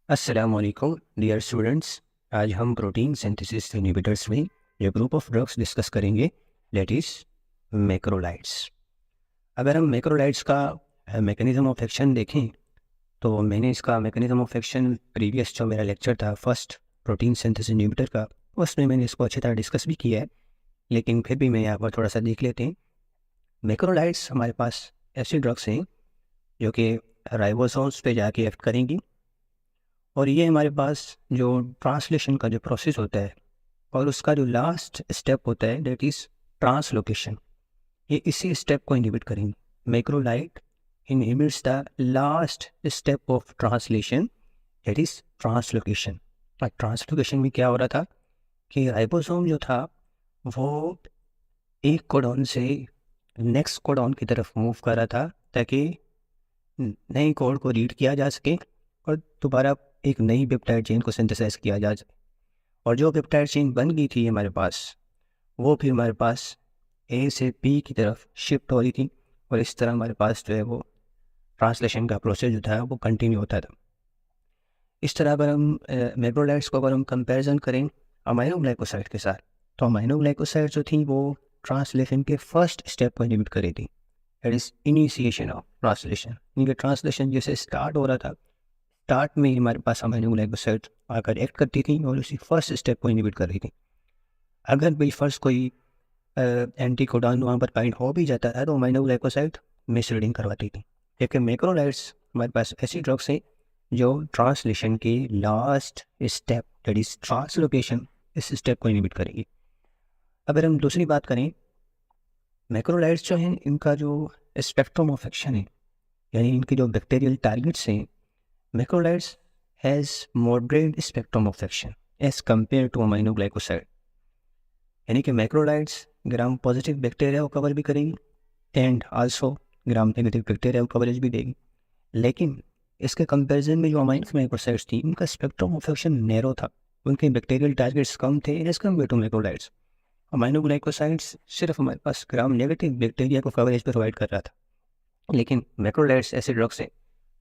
अस्सलाम वालेकुम dear students. आज हम प्रोटीन सिंथेसिस इनहिबिटर्स में जो ग्रुप ऑफ ड्रग्स डिस्कस करेंगे दैट इज़ मैक्रोलाइड्स। अगर हम मैक्रोलाइड्स का मैकेनिज्म ऑफ एक्शन देखें तो मैंने इसका मैकेनिज्म ऑफ एक्शन प्रीवियस जो मेरा लेक्चर था फर्स्ट प्रोटीन सिंथेसिस इनहिबिटर का, उसमें मैंने इसको अच्छी तरह डिस्कस भी किया है, लेकिन फिर भी मैं यहाँ पर थोड़ा सा देख लेते हैं। मैक्रोलाइड्स हमारे पास ऐसे ड्रग्स हैं जो कि राइबोसोम्स पे जाके एक्ट करेंगी और ये हमारे पास जो ट्रांसलेशन का जो प्रोसेस होता है और उसका जो लास्ट स्टेप होता है दैट इज़ ट्रांसलोकेशन, ये इसी स्टेप को इनहिबिट करेंगे। Macrolide inhibits the last step of translation that is translocation. और ट्रांसलोकेशन में क्या हो रहा था कि राइबोसोम जो था वो एक कोडॉन से नेक्स्ट कोडॉन की तरफ मूव कर रहा था ताकि नए कोड को रीड किया जा सके और दोबारा एक नई पेप्टाइड चेन को सिंथेसाइज किया जा सके। और जो पेप्टाइड चेन बन गई थी हमारे पास, वो फिर हमारे पास ए से बी की तरफ शिफ्ट हो रही थी और इस तरह हमारे पास जो है वो ट्रांसलेशन का प्रोसेस जो था वो कंटिन्यू होता था। इस तरह अगर हम मैक्रोलाइड्स को अगर हम कंपैरिजन करें अमाइनो ग्लाइकोसाइड के साथ, तो अमाइनो ग्लाइकोसाइड जो थी वो ट्रांसलेशन के फर्स्ट स्टेप को इनहिबिट कर रही थी, that is initiation of translation. इनके ट्रांसलेशन जैसे स्टार्ट हो रहा था, स्टार्ट में हमारे पास अमाइनो ग्लाइकोसाइड आकर एक्ट करती थी और उसी फर्स्ट स्टेप को इनहिबिट कर रही थी। अगर भाई फर्स्ट कोई एंटी कोडॉन वहाँ पर बाइंड हो भी जाता था तो अमाइनो ग्लाइकोसाइड मिसरीडिंग करवाती थी। लेकिन मैक्रोलाइड्स हमारे पास ऐसी ड्रग्स हैं जो ट्रांसलेशन के last step that is translocation, इस स्टेप को इनहिबिट करेंगी। अगर हम दूसरी बात करें, मैक्रोलाइड्स जो हैं इनका जो स्पेक्ट्रम ऑफ एक्शन है, यानी इनके जो बैक्टीरियल टारगेट्स हैं, macrolides has moderate spectrum of action as compare to aminoglycoside. यानी कि मैक्रोलाइड्स ग्राम पॉजिटिव बैक्टीरिया को कवर भी करेंगी and also gram negative bacteria को कवरेज भी देगी। लेकिन इसके कंपैरिजन में जो अमाइनो ग्लाइकोसाइड्स थी उनका स्पेक्ट्रम ऑफ एक्शन नैरो था, उनके बैक्टीरियल टारगेट्स कम थे as compare to macrolides. Aminoglycosides सिर्फ हमारे पास ग्राम नेगेटिव बैक्टीरिया को कवरेज प्रोवाइड कर रहा था, लेकिन मैक्रोलाइड्स ऐसे ड्रग्स हैं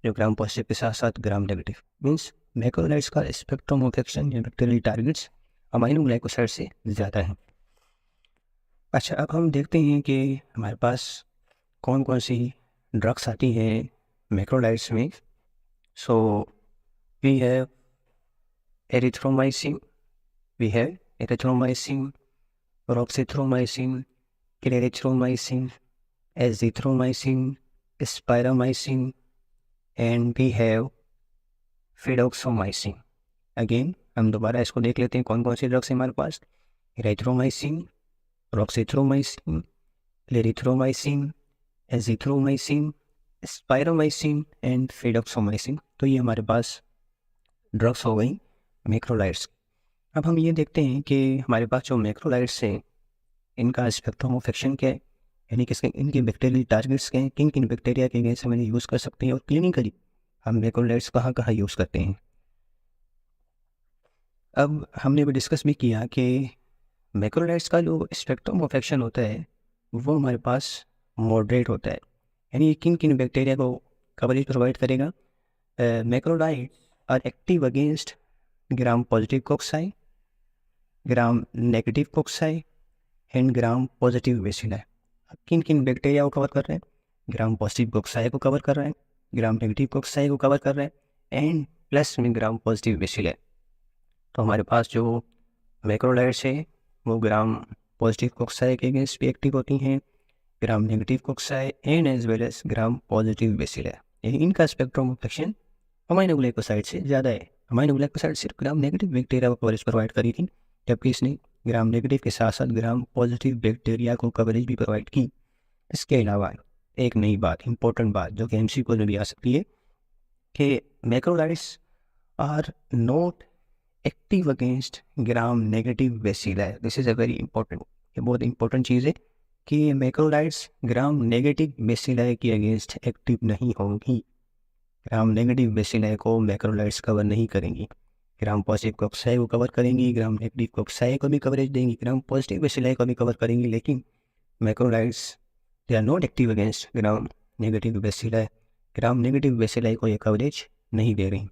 जो ग्राम पॉजिटिव के साथ साथ ग्राम नेगेटिव, मीन्स मैक्रोलाइड्स का स्पेक्ट्रम ऑफ एक्शन या बैक्टीरियल टारगेट्स अमाइनो ग्लाइकोसाइड से ज़्यादा हैं। अच्छा, अब हम देखते हैं कि हमारे पास कौन कौन सी ड्रग्स आती हैं मैक्रोलाइड्स में। So we have erythromycin, roxithromycin, clarithromycin, azithromycin, spiramycin and we have fidaxomicin. Again हम दोबारा इसको देख लेते हैं कौन कौन सी ड्रग्स हैं हमारे पास। Erythromycin, roxithromycin, clarithromycin, azithromycin, spiramycin and fidaxomicin. तो ये हमारे पास ड्रग्स हो गई मैक्रोलाइड्स। अब हम ये देखते हैं कि हमारे पास जो मैक्रोलाइड्स हैं इनका स्पेक्ट्रम ऑफ एक्शन क्या है, यानी कि इनके बैक्टीरियल टारगेट्स क्या हैं, किन किन बैक्टीरिया के अगेंस्ट हम इन्हें यूज़ कर सकते हैं और क्लिनिकली हम मैक्रोलाइड्स कहाँ कहाँ यूज़ करते हैं। अब हमने भी डिस्कस भी किया कि मैक्रोलाइड्स का जो स्पेक्ट्रम ऑफ एक्शन होता है वो हमारे पास मॉडरेट होता है, यानी किन किन बैक्टीरिया को कवरेज प्रोवाइड करेगा। Macrolides are active against gram positive cocci, gram negative cocci and gram positive bacilli. किन किन बैक्टीरिया को कवर कर रहे हैं, ग्राम पॉजिटिव कोक्साई को कवर कर रहे हैं, ग्राम नेगेटिव कोक्साई को कवर कर रहे हैं एंड प्लस में ग्राम पॉजिटिव बेसिलाई। तो हमारे पास जो मैक्रोलाइड्स है वो ग्राम पॉजिटिव कोक्साई के अगेंस्ट भी एक्टिव होती हैं, ग्राम negative cocci and as well as gram positive bacilli. यानी इनका spectrum of action amino glycoside से ज़्यादा है। अमाइनो ग्लाइकोसाइड सिर्फ ग्राम नेगेटिव बैक्टीरिया को कवरेज प्रोवाइड करी थी, जबकि इसने ग्राम नेगेटिव के साथ साथ ग्राम पॉजिटिव बैक्टीरिया को कवरेज भी प्रोवाइड की। इसके अलावा एक नई बात, इंपॉर्टेंट बात जो कि एमसीक्यू में भी आ सकती है कि macrolides are not active against gram negative bacilli. This is a very important, ये बहुत इंपॉर्टेंट चीज़ है कि मैक्रोलाइड्स ग्राम नेगेटिव बेसिलाई के अगेंस्ट एक्टिव नहीं होंगी। ग्राम नेगेटिव बेसिलाई को मैक्रोलाइड्स कवर नहीं करेंगी, ग्राम पॉजिटिव कोक्साई को कवर करेंगी, ग्राम नेगेटिव कोक्साई को भी कवरेज देंगी, ग्राम पॉजिटिव बेसिलाई को भी कवर करेंगी, लेकिन macrolides they are not active against gram negative bacilli. Gram negative bacilli को ये कवरेज नहीं दे रही।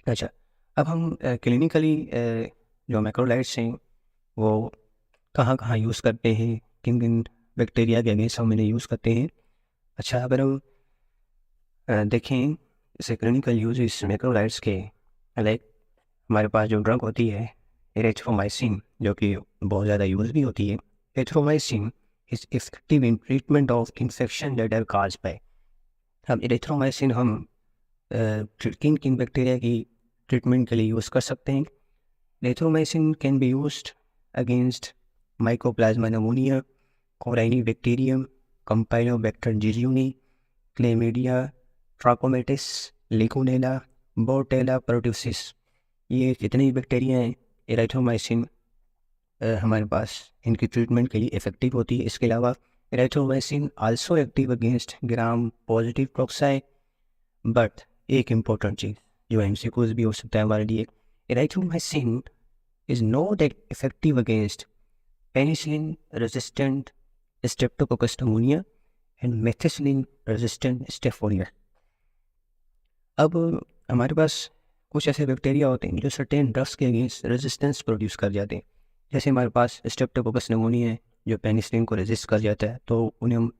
अच्छा, अब हम क्लिनिकली जो मैक्रोलाइड्स हैं वो कहाँ कहाँ यूज़ करते हैं, किन किन बैक्टीरिया के अगेंस्ट हम इन्हें यूज़ करते हैं। अच्छा, अगर हम देखें जैसे क्लिनिकल यूज इस मैक्रोलाइड्स के, लाइक हमारे पास जो ड्रग होती है एरिथ्रोमाइसिन, जो कि बहुत ज़्यादा यूज़ भी होती है। Erythromycin is effective in treatment of infection that are caused by. अब एरिथ्रोमाइसिन हम किन किन बैक्टीरिया की ट्रीटमेंट के लिए यूज़ कर सकते हैं। Erythromycin can be used against mycoplasma pneumoniae, corynebacterium, campylobacter jejuni, chlamydia, trachomatis, legionella, bordetella pertussis, ये जितने भी बैक्टीरिया हैं एरिथ्रोमाइसिन हमारे पास इनकी ट्रीटमेंट के लिए इफेक्टिव होती है। इसके अलावा erythromycin also active against gram positive cocci. But एक इम्पोर्टेंट चीज़ जो एमसीक्यूज भी हो सकता है हमारे लिए, erythromycin is not effective against penicillin resistant streptococcus pneumoniae and methicillin resistant staph aureus. अब हमारे पास कुछ ऐसे बैक्टीरिया होते हैं जो सर्टेन ड्रग्स के अगेंस्ट रेजिस्टेंस प्रोड्यूस कर जाते हैं। जैसे हमारे पास स्ट्रेप्टोकोकस निमोनिया है जो पेनिसिलिन को रेजिस्ट कर जाता है, तो उन्हें हम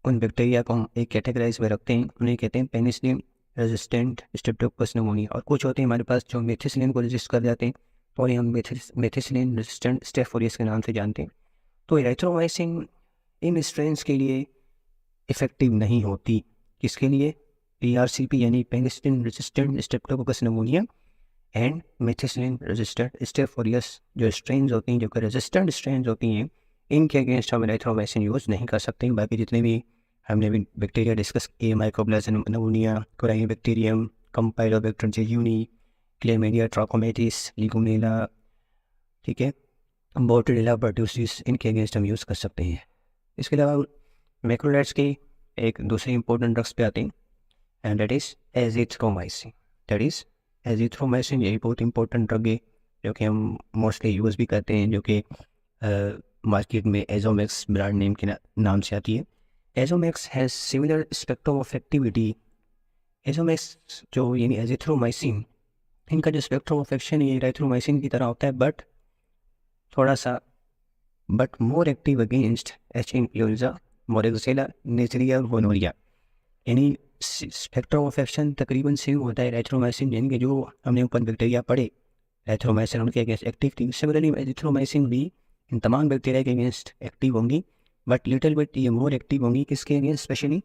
उन बैक्टीरिया को हम एक कैटेगराइज में रखते हैं, उन्हें कहते हैं पेनिसिलिन रेजिस्टेंट स्ट्रेप्टोकोकस निमोनिया। और कुछ होते हैं हमारे पास जो मेथिसिलिन को रेजिस्ट कर जाते हैं, तो उन्हें हम मेथिसिलिन रेजिस्टेंट स्टेफोरियस के नाम से जानते हैं। तो एरिथ्रोमाइसिन इन स्ट्रेन्स के लिए इफेक्टिव नहीं होती। किसके लिए? PRCP यानी penicillin resistant streptococcus pneumoniae and methicillin resistant staph aureus जो स्ट्रेन्स होती हैं, जो कि रेजिस्टेंट स्ट्रेन्स होती हैं, इनके अगेंस्ट हम एरिथ्रोमाइसिन यूज़ नहीं कर सकते। बाकी जितने भी हमने भी बैक्टीरिया डिस्कस किए, mycoplasma pneumoniae, corynebacterium, campylobacter jejuni, chlamydia, trachomatis, लिगुनेला, ठीक है, बोर्टेला प्रोट्यूसिस, इनके अगेंस्ट हम यूज़ कर सकते हैं। इसके अलावा मैक्रोलाइड्स के एक दूसरे इंपॉर्टेंट ड्रग्स पे आते हैं and that is azithromycin. That is azithromycin, यही बहुत इंपॉर्टेंट ड्रग है जो कि हम मोस्टली यूज़ भी करते हैं, जो कि मार्केट में एजोमैक्स ब्रांड नेम के नाम से आती है। Azomax has similar spectrum of activity. Azomax जो यानी एजिथ्रोमाइसिन, इनका जो स्पेक्ट्रम ऑफ एक्शन है एरिथ्रोमाइसिन की तरह होता है, बट थोड़ा सा more active against H influenzae, moraxella, neisseria और गोनोरिया। यानी स्पेक्ट्रम ऑफ एक्शन तकरीबन सेम होता है एरिथ्रोमाइसिन, यानी कि जो हमने ऊपर बैक्टीरिया पढ़े एरिथ्रोमाइसिन उनके अगेंस्ट एक्टिव थी, सिमिलरली एजिथ्रोमाइसिन भी इन तमाम बैक्टीरिया के अगेंस्ट एक्टिव होंगी, बट लिटिल बिट ये मोर एक्टिव होंगी। किसके against? Specially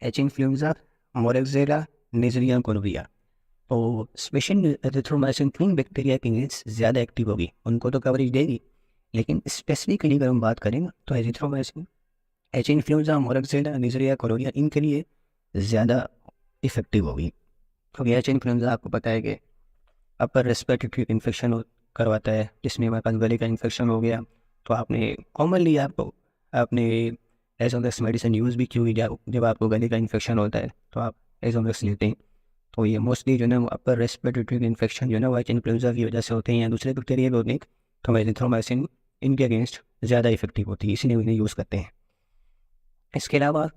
H influenzae, moraxella, neisseria, gonorrhoeae. तो स्पेशली एरिथ्रोमाइसिन किन बैक्टीरिया के अगेंस्ट ज़्यादा एक्टिव होगी, उनको तो कवरेज देगी, लेकिन स्पेसिफिकली अगर हम बात करें तो azithromycin H influenzae, moraxella, neisseria, gonorrhoea इनके लिए ज़्यादा इफेक्टिव होगी। क्योंकि एच इन्फ्लुएंजा आपको पता है कि अपर रेस्पिरेटरी इन्फेक्शन करवाता है, जिसमें हमारे पास गले का इन्फेक्शन हो गया, तो आपने कॉमनली आपने एजोमैक्स मेडिसिन यूज़ भी की हुई। जब आपको गले का इन्फेक्शन होता है तो आप एजोमैक्स लेते हैं। तो ये मोस्टली जो है ना अपर रेस्पिरेटरी इन्फेक्शन जो है ना वो एच इन्फ्लुएंजा की वजह से होते हैं या दूसरे बैक्टीरिया भी होते हैं, तो एजिथ्रोमाइसिन इनके अगेंस्ट ज़्यादा इफेक्टिव होती है, इसलिए इन्हें यूज़ करते हैं। इसके अलावा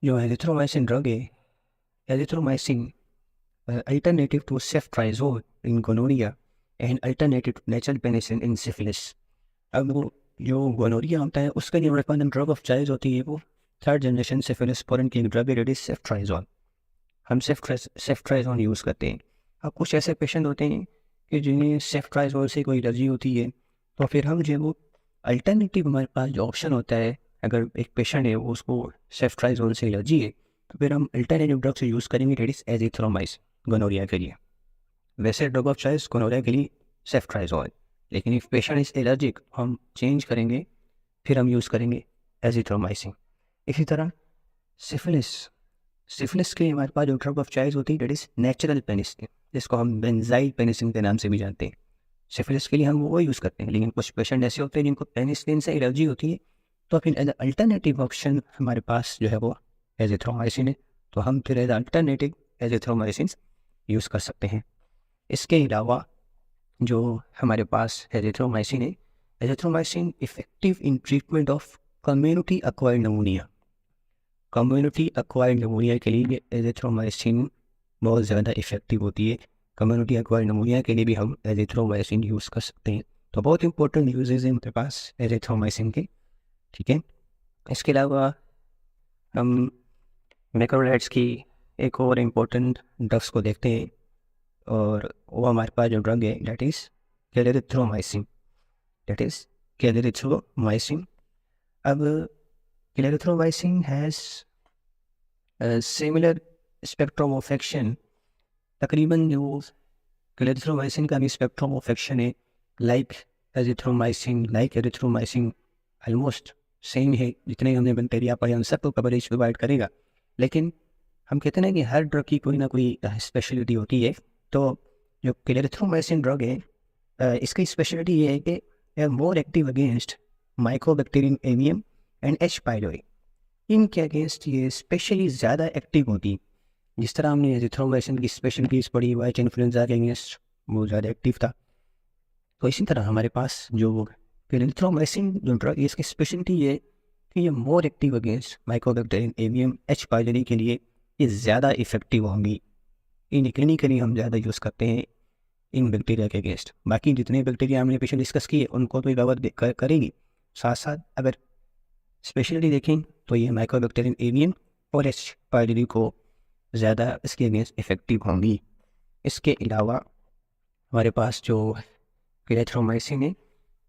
जो एजिथ्रोमाइसिन ड्रग है, azithromycin alternative to ceftriaxone in gonorrhea and alternative to natural penicillin in syphilis। अब वो जो गोनोरिया होता है उसका जो हमारे ड्रग ऑफ चॉइस होती है वो थर्ड जनरेशन सेफिलोस्पोरिन की ड्रग है, सेफ्ट्राइजोन। हम सेफ्ट्राइजोन यूज़ करते हैं। अब कुछ ऐसे पेशेंट होते हैं कि जिन्हें सेफ्ट्राइजोन से कोई एलर्जी होती है, तो फिर हम जो वो अल्टरनेटिव हमारे पास जो ऑप्शन होता है, अगर एक पेशेंट है वो उसको सेफ्ट्राइजोन से एलर्जी है, तो फिर हम अल्टरनेटिव ड्रग से यूज़ करेंगे, दैट इज़ एजिथ्रोमाइसिन गोनोरिया के लिए। वैसे ड्रग ऑफ चॉइस गोनोरिया के लिए सेफ्ट्राइजोन, लेकिन इफ पेशेंट इज एलर्जिक हम चेंज करेंगे, फिर हम यूज़ करेंगे एजिथ्रोमाइसिन। इसी तरह सिफिलिस के लिए हमारे पास जो ड्रग ऑफ चॉइस होती है दैट इज़ नेचुरल पेनिसिलिन, जिसको हम बेंजाइल पेनिसिलिन के नाम से भी जानते हैं। सिफिलिस के लिए हम वो यूज़ करते हैं, लेकिन कुछ पेशेंट ऐसे होते हैं जिनको पेनिसिलिन से एलर्जी होती है, तो फिर एज अल्टरनेटिव ऑप्शन हमारे पास जो है वो एजिथ्रोमाइसिन है, तो हम फिर एज अल्टरनेटिव एजिथ्रोमाइसिन यूज़ कर सकते हैं। इसके अलावा जो हमारे पास एजिथ्रोमाइसिन है, azithromycin effective in treatment of community acquired pneumonia. Community acquired pneumonia के लिए एजिथ्रोमाइसिन बहुत ज़्यादा इफेक्टिव होती है। कम्युनिटी एक्वायर्ड निमोनिया के लिए भी हम एजिथ्रोमाइसिन यूज़ कर सकते हैं। तो बहुत इंपॉर्टेंट यूजेज हैं हमारे पास एजिथ्रोमाइसिन के, ठीक है। इसके अलावा हम मैक्रोलाइड्स की एक और इम्पोर्टेंट ड्रग्स को देखते हैं, और वो हमारे पास जो ड्रग है that is clarithromycin, that is clarithromycin. अब clarithromycin has similar spectrum of action, तकरीबन जो क्लेरिथ्रोमाइसिन का भी स्पेक्ट्रम ऑफ एक्शन है लाइक एरिथ्रोमाइसिन ऑलमोस्ट सेम है। जितने हमने बैक्टीरिया पढ़े उन सबको कवरेज प्रोवाइड करेगा, लेकिन हम कहते हैं कि हर ड्रग की कोई ना कोई स्पेशलिटी होती है। तो जो क्लेरिथ्रोमाइसिन ड्रग है इसकी स्पेशलिटी ये है कि मोर active against Mycobacterium avium and H pylori. इनके अगेंस्ट ये स्पेशली ज़्यादा एक्टिव होती है। जिस तरह हमने एजिथ्रोमाइसिन की स्पेशलिटीज़ पढ़ी वाइट इन्फ्लुएंजा के अगेंस्ट वो ज़्यादा एक्टिव था, तो इसी तरह हमारे पास जो क्लेरिथ्रोमाइसिन जो ड्रग है इसकी स्पेशलिटी ये कि ये more active against Mycobacterium avium H pylori के लिए ये ज़्यादा इफेक्टिव होंगी। इन क्लिनिकली हम ज़्यादा यूज़ करते हैं इन बैक्टीरिया के अगेंस्ट। बाकी जितने बैक्टीरिया हमने पीछे डिस्कस किए उनको तो कवर करेगी, साथ साथ अगर स्पेशलिटी देखें तो ये माइकोबैक्टीरियम एवियम और एच पाइलोरी को ज़्यादा इसके अगेंस्ट इफेक्टिव होंगी। इसके अलावा हमारे पास जो क्लेरिथ्रोमाइसिन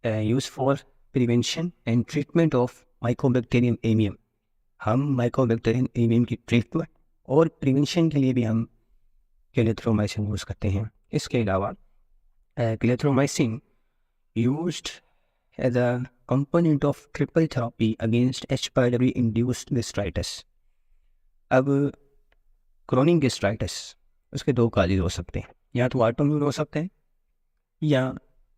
है use for prevention and treatment of Mycobacterium avium. हम माइकोबैक्टीरियम एवियम की ट्रीटमेंट और प्रिवेंशन के लिए भी हम क्लेरिथ्रोमाइसिन यूज़ करते हैं। इसके अलावा clarithromycin used as a component of triple therapy against H pylori induced gastritis. अब क्रोनिक गैस्ट्राइटिस उसके दो काजेज हो सकते हैं, या तो ऑटोइम्यून हो सकते हैं या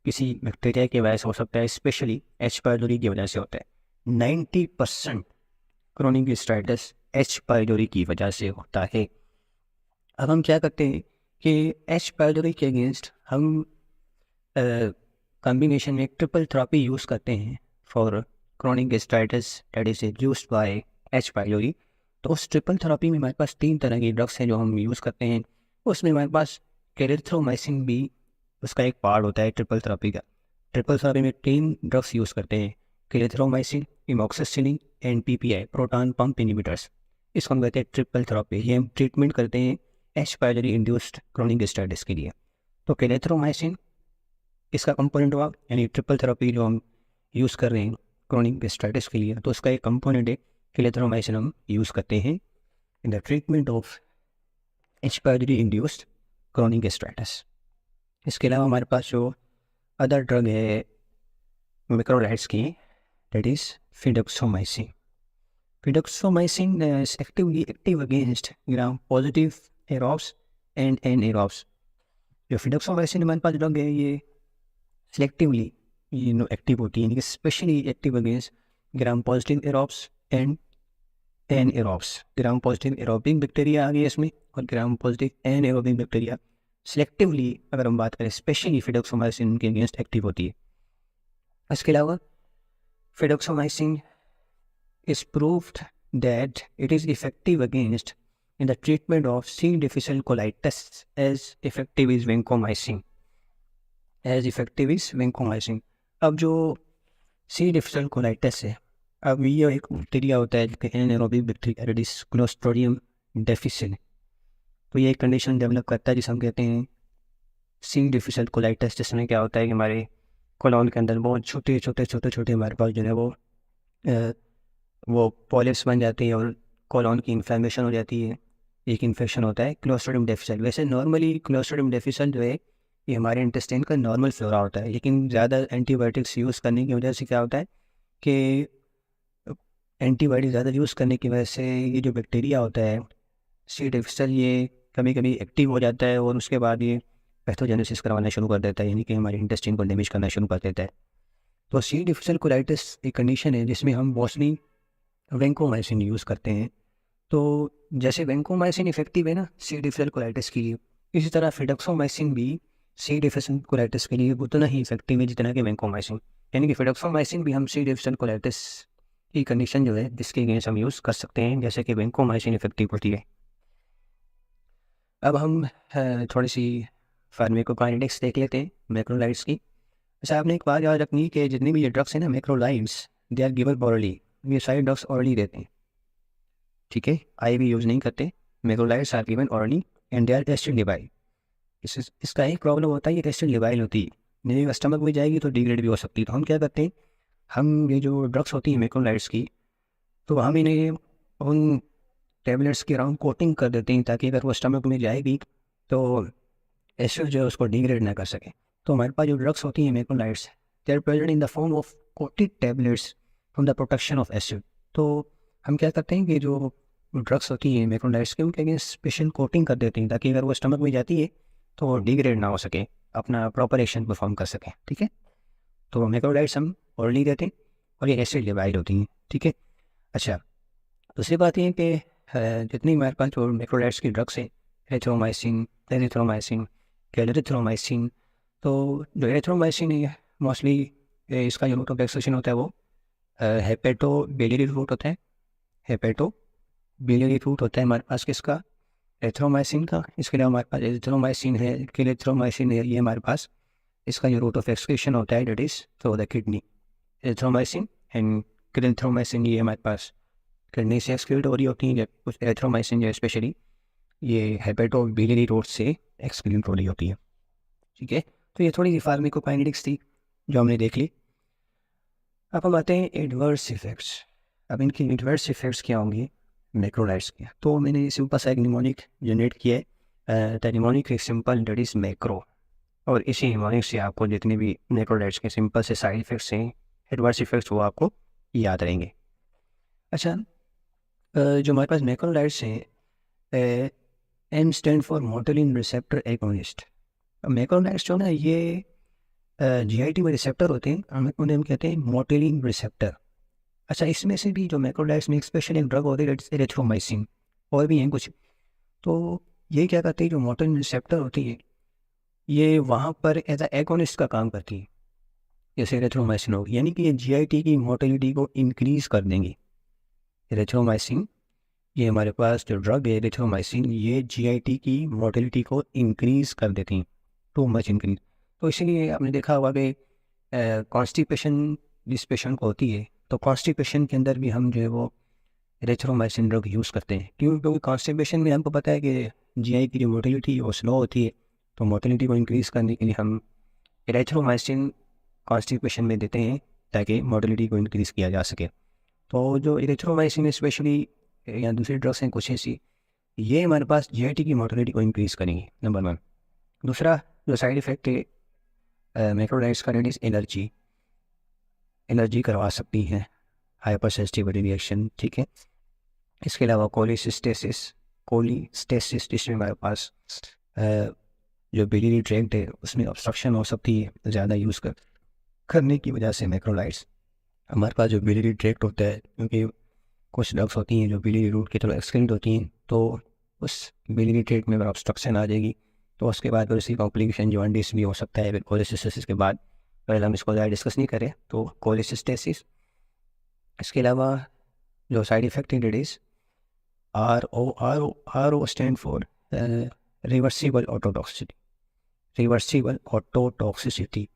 किसी बैक्टीरिया की वजह से हो सकता है, स्पेशली एच पाइलोरी की वजह से होता है। 90% क्रोनिक गैस्ट्राइटिस एच पाइलोरी की वजह से होता है। अब हम क्या करते हैं कि एच पाइलोरी के अगेंस्ट हम कॉम्बिनेशन में ट्रिपल थेरेपी यूज़ करते हैं for chronic gastritis that is induced by H pylori. तो उस ट्रिपल थेरेपी में हमारे पास 3 तरह की ड्रग्स हैं जो हम यूज़ करते हैं। उसमें हमारे पास क्लेरिथ्रोमाइसिन भी उसका एक पार्ट होता है ट्रिपल थेरेपी का। ट्रिपल थेरेपी में 3 ड्रग्स यूज़ करते हैं, clarithromycin, amoxicillin and PPI, proton pump inhibitors. इसको हम कहते हैं ट्रिपल थेरेपी। ये हम ट्रीटमेंट करते हैं H pylori induced chronic gastritis के लिए। तो क्लेरिथ्रोमाइसिन इसका कंपोनेंट हुआ, यानी ट्रिपल थेरेपी जो हम यूज़ कर रहे हैं क्रोनिक गैस्ट्राइटिस के लिए, तो उसका एक कंपोनेंट है क्लेरिथ्रोमाइसिन हम यूज़ करते हैं in the treatment of H pylori induced chronic gastritis. इसके अलावा हमारे पास जो अदर ड्रग है मैक्रोलाइड्स की, that is fidaxomicin. Fidaxomicin is actively active against gram positive aerobes and anaerobes. जो फिडोक्सोमाइसिन हमारे पास ड्रग है ये सेलेक्टिवली एक्टिव होती है, specially active against gram positive aerobes and anaerobes. Gram positive aerobic bacteria आ गई इसमें, और gram positive anaerobic bacteria selectively अगर हम बात करें स्पेशली फिडोक्सोमाइसिन के अगेंस्ट एक्टिव होती है। इसके अलावा फिडोक्सोमाइसिन is proved that it is effective against in the treatment of C. difficile colitis as effective is vancomycin. अब जो C. difficile colitis है, अब ये एक बैक्टीरिया होता है जो एनारोबिक बैक्टीरिया क्लोस्ट्रिडियम डिफिसिल। तो ये एक कंडीशन डेवलप करता है जिसे हम कहते हैं C. difficile colitis, जिसमें क्या होता है कि हमारे कोलोन के अंदर बहुत छोटे हमारे पास जो है वो पॉलिप्स बन जाती है और कोलोन की इन्फ्लेमेशन हो जाती है। एक इन्फेक्शन होता है क्लोस्ट्रिडियम डिफिसिल। वैसे नॉर्मली क्लोस्ट्रिडियम डिफिसिल जो है ये हमारे इंटेस्टाइन का नॉर्मल फ्लोरा होता है, लेकिन ज़्यादा एंटीबायोटिक्स यूज़ करने की वजह से क्या होता है कि एंटीबायोटिक ज़्यादा यूज़ करने की वजह से ये जो बैक्टीरिया होता है सी डिफिसिल ये कभी कभी एक्टिव हो जाता है और उसके बाद ये पैथोजेनेसिस करवाना शुरू कर देता है, यानी कि हमारे इंटेस्टाइन को डैमेज करना शुरू कर देता है। तो सी डिफिसिल कोलाइटिस एक कंडीशन है जिसमें हम मोस्टली वेंकोमाइसिन यूज़ करते हैं। तो जैसे वेंकोमाइसिन इफेक्टिव है ना सी डिफिसिल कोलाइटिस के लिए, इसी तरह फिडोक्सोमाइसिन भी सी डिफिसिल कोलाइटिस के लिए उतना ही इफेक्टिव है जितना कि वेंकोमाइसिन। यानी कि फिडोक्सोमाइसिन भी हम सी डिफिसिल कोलाइटिस की कंडीशन जो है जिसके अगेंस्ट हम यूज़ कर सकते हैं, जैसे कि वेंकोमाइसिन इफेक्टिव होती है। अब हम थोड़ी सी फार्माकोकाइनेटिक्स देख लेते हैं मैक्रोलाइड्स की। अच्छा, आपने एक बात याद रखनी कि जितनी भी ये ड्रग्स हैं ना macrolides, they are given orally. ये सारे ड्रग्स ऑरली देते हैं, ठीक है, IV यूज़ नहीं करते। Macrolides are given orally and they are tested labile. इसका एक प्रॉब्लम होता है, ये टेस्टेड लिबाइल होती है, नहीं स्टमक में जाएगी तो डिग्रेड भी हो सकती है। तो हम क्या करते हैं, हम ये जो ड्रग्स होती हैं मैक्रोलाइड्स की, तो हम इन्हें उन टेबलेट्स के अराउंड कोटिंग कर देते हैं ताकि अगर वो स्टमक में जाएगी तो एसिड जो है उसको डिग्रेड ना कर सके। तो हमारे पास जो ड्रग्स होती हैं macrolides, they are present in the form of coated tablets from the protection of acid. तो हम क्या करते हैं कि जो ड्रग्स होती हैं मैक्रोलाइड्स के, उनके अगेंस्ट स्पेशल कोटिंग कर देते हैं ताकि अगर वो स्टमक में जाती है तो वो डिग्रेड ना हो सके, अपना प्रॉपर एक्शन परफॉर्म कर सकें, ठीक है। तो मैक्रोलाइड्स हम ऑरली देते हैं और ये एसिड लिबाइल होती हैं, ठीक है। अच्छा, दूसरी बात ये है कि जितनी हमारे पास जो मैक्रोलाइड्स की ड्रग्स हैं, एरिथ्रोमाइसिन, एरिथ्रोमाइसिन, क्लेरिथ्रोमाइसिन, तो जो एरिथ्रोमाइसिन है मोस्टली इसका जो रूट ऑफ एक्सप्रेशन होता है वो हेपेटो बिलियरी रूट होता है। हेपेटो बिलियरी रूट होता है हमारे पास किसका, एरिथ्रोमाइसिन का। इसके अलावा हमारे पास एरिथ्रोमाइसिन है, क्लेरिथ्रोमाइसिन है, ये हमारे पास इसका जो रूट ऑफ एक्सक्रीशन होता है that is through the kidney. Erythromycin and clarithromycin ये हमारे पास किडनी से एक्सक्रीट हो रही होती हैं, जब कुछ एरिथ्रोमाइसिन जो स्पेशली ये हेपेटो बिलियरी रूट से एक्सक्रीट हो रही होती है, ठीक है। तो ये थोड़ी सी फार्माकोकाइनेटिक्स थी जो हमने देख ली। अब हम आते हैं एडवर्स इफेक्ट्स। अब इनकी एडवर्स इफेक्ट्स क्या होंगे मैक्रोलाइड्स के। तो मैंने सिंपल सा एक निमोनिक जनरेट किया है, द निमोनिक एक सिंपल डेट इज मैक्रो, और इसी निमोनिक से आपको जितने भी मैक्रोलाइड्स के सिंपल से साइड इफेक्ट्स हैं, एडवर्स इफेक्ट्स, वो आपको याद रहेंगे। अच्छा, जो हमारे पास मैक्रोलाइड्स हैं, M stand for motilin receptor agonist. Macrolides जो ना ये GIT में रिसेप्टर होते हैं, उन्हें हम कहते हैं मोटेलिन रिसेप्टर। अच्छा, इसमें से भी जो मैक्रोलाइड्स में एक स्पेशल एक ड्रग होती है एरिथ्रोमाइसिन, और भी हैं कुछ। तो ये क्या करती है, जो मोटेलिन रिसेप्टर होती है ये वहाँ पर एज अ एगोनिस्ट का काम करती है, जैसे एरिथ्रोमाइसिन होगी, यानी कि ये GIT की मोटिलिटी को इंक्रीज़ कर देंगी। एरिथ्रोमाइसिन, ये हमारे पास जो ड्रग है एरिथ्रोमाइसिन, ये GIT की मोटिलिटी को इंक्रीज़ कर देती हैं, टू मच इंक्रीज। तो इसीलिए आपने देखा होगा कि कॉन्स्टिपेशन जिस पेशेंट को होती है, तो कॉन्स्टिपेशन के अंदर भी हम जो है वो एरिथ्रोमाइसिन ड्रग यूज़ करते हैं। क्यों? क्योंकि कॉन्स्टिपेशन में हमको पता है कि GI की जो मोटिलिटी है वो स्लो होती है, तो मोटिलिटी को इंक्रीज़ करने के लिए हम एरिथ्रोमाइसिन कॉन्स्टिपेशन में देते हैं ताकि मोटिलिटी को इंक्रीज़ किया जा सके। तो जो एरिथ्रोमाइसिन स्पेशली या दूसरी ड्रग्स हैं कुछ ऐसी, ये हमारे पास GIT की मोटिलिटी को इंक्रीज़ करेंगी, नंबर 1। दूसरा जो साइड इफ़ेक्ट है मैक्रोलाइड्स का, इज एलर्जी। एलर्जी करवा सकती हैं, हाइपर सेंसिटिविटी रिएक्शन, ठीक है। इसके अलावा कोलिसिस्टेसिस जिसमें हमारे पास जो बिलियरी ट्रैक्ट है उसमें ऑब्स्ट्रक्शन हो सकती है ज़्यादा यूज़ करने की वजह से। मैक्रोलाइड्स हमारे पास जो बिलियरी ट्रैक्ट होता है, क्योंकि कुछ ड्रग्स होती हैं जो बिलियरी रूट की तरह एक्सक्रीट होती हैं, तो उस बिलियरी ट्रैक्ट में अगर ऑब्स्ट्रक्शन आ जाएगी तो उसके बाद फिर उसकी कॉम्प्लिकेशन जॉन्डिस भी हो सकता है। फिर कोलिसिस्टेसिस के बाद, पहले हम इसको ज़्यादा डिस्कस नहीं करें, तो कोलिसिस्टेसिस। इसके अलावा जो साइड इफेक्ट है, is RO stand for reversible ototoxicity. Reversible ototoxicity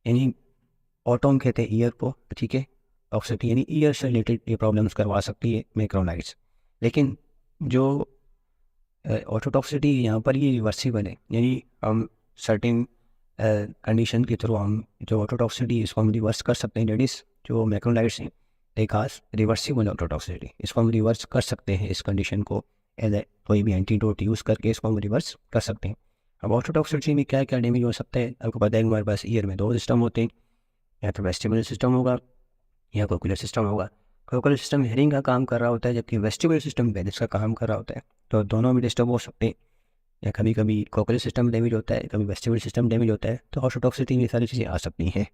यानी ऑटोम कहते हैं ईयर को, ठीक है, टॉक्सिसिटी यानी ईयर से रिलेटेड ये प्रॉब्लम्स करवा सकती है मैक्रोलाइड्स। लेकिन जो ऑटोटॉक्सिसिटी यहाँ पर ये रिवर्सिबल है, यानी हम सर्टेन कंडीशन के थ्रू हम जो ऑटोटॉक्सिसिटी इसको हम रिवर्स कर सकते हैं। लेडीज जो मैक्रोलाइड्स हैं एक खास रिवर्सिबल ऑटोटॉक्सिसिटी, इसको हम रिवर्स कर सकते हैं, इस कंडीशन को एज ए कोई भी एंटीडोट यूज़ करके इसको हम रिवर्स कर सकते हैं। अब ऑटोटॉक्सिसिटी में क्या क्या डैमेज हो सकता है आपको पता है। हमारे पास ईयर में 2 सिस्टम होते हैं, या तो वेस्टिबुलर सिस्टम होगा या कोकुलर सिस्टम होगा। कोकुलर सिस्टम हेयरिंग का काम कर रहा होता है, जबकि वेस्टिबुलर सिस्टम बैलेंस का काम कर रहा होता है। तो दोनों भी डिस्टर्ब हो सकते हैं, या कभी कभी कोकुलर सिस्टम डैमेज होता है, कभी वेस्टिबुलर सिस्टम डैमेज होता है, तो ऑटोटॉक्सिसिटी में सारी चीज़ें आ सकती हैं।